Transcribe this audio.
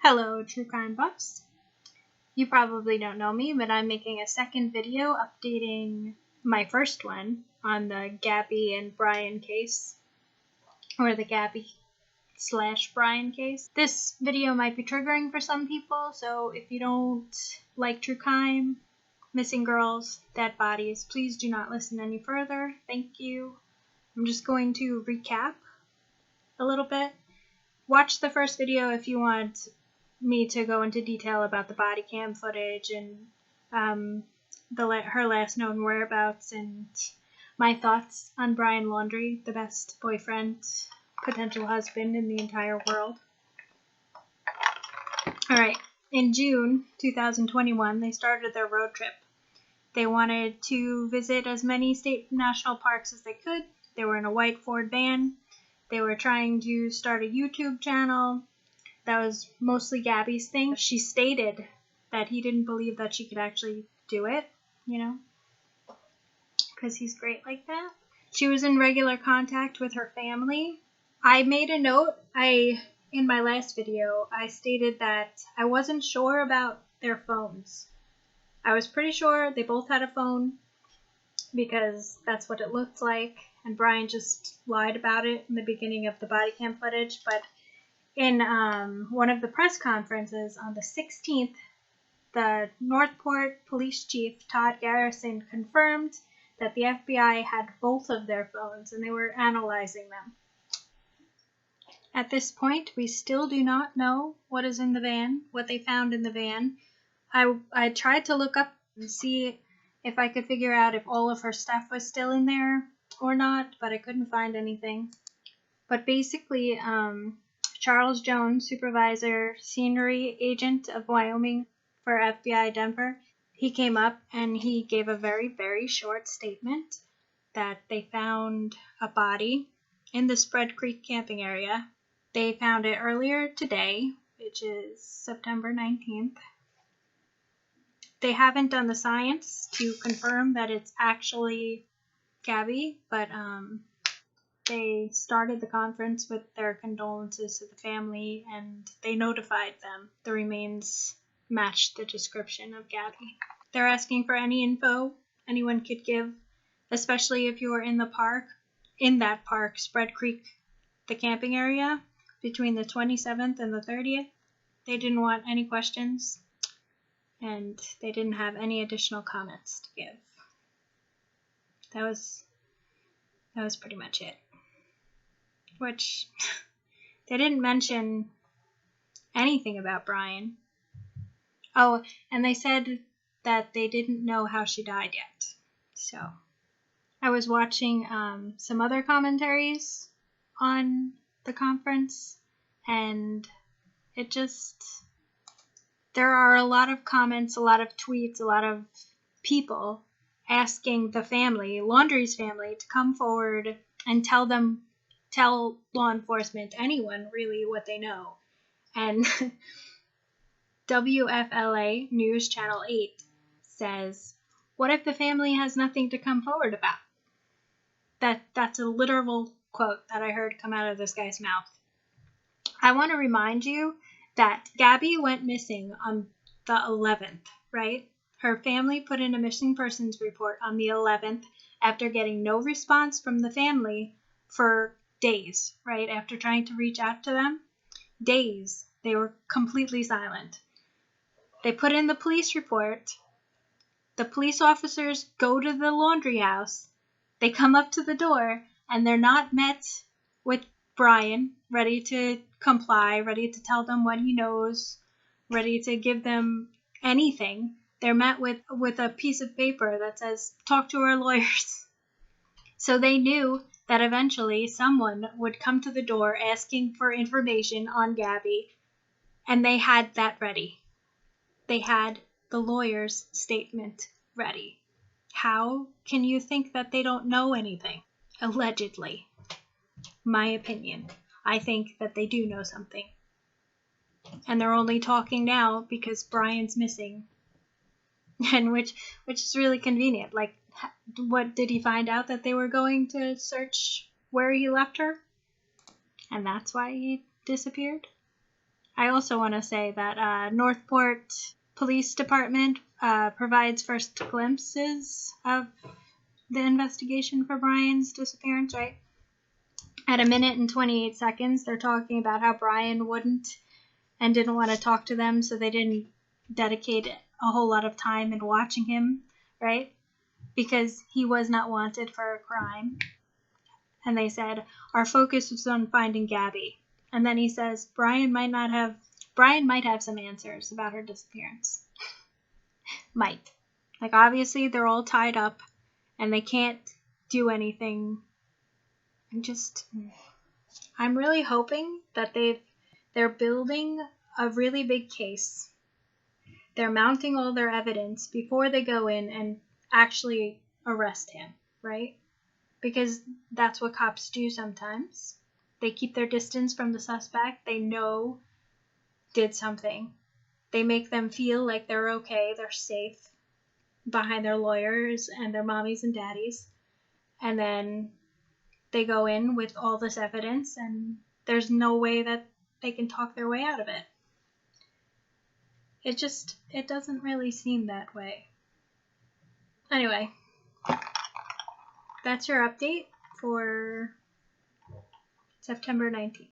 Hello, true crime buffs. You probably don't know me, but I'm making a second video updating my first one on the Gabby and Brian case, or the Gabby/Brian case. This video might be triggering for some people, so if you don't like true crime, missing girls, dead bodies, please do not listen any further. Thank you. I'm just going to recap a little bit. Watch the first video if you want me to go into detail about the body cam footage and her last known whereabouts and my thoughts on Brian Laundrie, the best boyfriend, potential husband in the entire world. Alright, in June 2021, they started their road trip. They wanted to visit as many state and national parks as they could. They were in a white Ford van. They were trying to start a YouTube channel. That was mostly Gabby's thing. She stated that he didn't believe that she could actually do it, because he's great like that. She was in regular contact with her family. I made a note, in my last video, I stated that I wasn't sure about their phones. I was pretty sure they both had a phone because that's what it looked like, and Brian just lied about it in the beginning of the body cam footage, but in one of the press conferences on the 16th, the Northport Police Chief, Todd Garrison, confirmed that the FBI had both of their phones and they were analyzing them. At this point, we still do not know what is in the van, what they found in the van. I tried to look up and see if I could figure out if all of her stuff was still in there or not, but I couldn't find anything. But basically, Charles Jones, supervisor, scenery agent of Wyoming for FBI Denver, he came up and he gave a very, very short statement that they found a body in the Spread Creek camping area. They found it earlier today, which is September 19th. They haven't done the science to confirm that it's actually Gabby, but they started the conference with their condolences to the family, and they notified them the remains matched the description of Gabby. They're asking for any info anyone could give, especially if you were in that park, Spread Creek, the camping area, between the 27th and the 30th. They didn't want any questions, and they didn't have any additional comments to give. That was pretty much it. Which, they didn't mention anything about Brian. Oh, and they said that they didn't know how she died yet. So, I was watching some other commentaries on the conference, and there are a lot of comments, a lot of tweets, a lot of people asking the family, Laundrie's family, to come forward and tell law enforcement, anyone really, what they know. And WFLA News Channel 8 says, what if the family has nothing to come forward about? That's a literal quote that I heard come out of this guy's mouth. I want to remind you that Gabby went missing on the 11th, right? Her family put in a missing persons report on the 11th after getting no response from the family for days, right? After trying to reach out to them, days. They were completely silent. They put in the police report. The police officers go to the laundry house. They come up to the door, and they're not met with Brian, ready to comply, ready to tell them what he knows, ready to give them anything. They're met with a piece of paper that says, talk to our lawyers. So they knew that eventually someone would come to the door asking for information on Gabby, and they had that ready. They had the lawyer's statement ready. How can you think that they don't know anything? Allegedly. My opinion. I think that they do know something. And they're only talking now because Brian's missing. And which is really convenient. Like, what did he find out that they were going to search where he left her? And that's why he disappeared? I also want to say that Northport Police Department provides first glimpses of the investigation for Brian's disappearance, right? At 1 minute and 28 seconds, they're talking about how Brian wouldn't and didn't want to talk to them, so they didn't dedicate a whole lot of time in watching him, right? Because he was not wanted for a crime. And they said, our focus was on finding Gabby. And then he says, Brian might have some answers about her disappearance. Might. Like, obviously, they're all tied up, and they can't do anything. I'm really hoping that they're building a really big case. They're mounting all their evidence before they go in and actually arrest him, right? Because that's what cops do sometimes. They keep their distance from the suspect they know did something. They make them feel like they're okay, they're safe behind their lawyers and their mommies and daddies. And then they go in with all this evidence, and there's no way that they can talk their way out of it. It doesn't really seem that way. Anyway, that's your update for September 19th.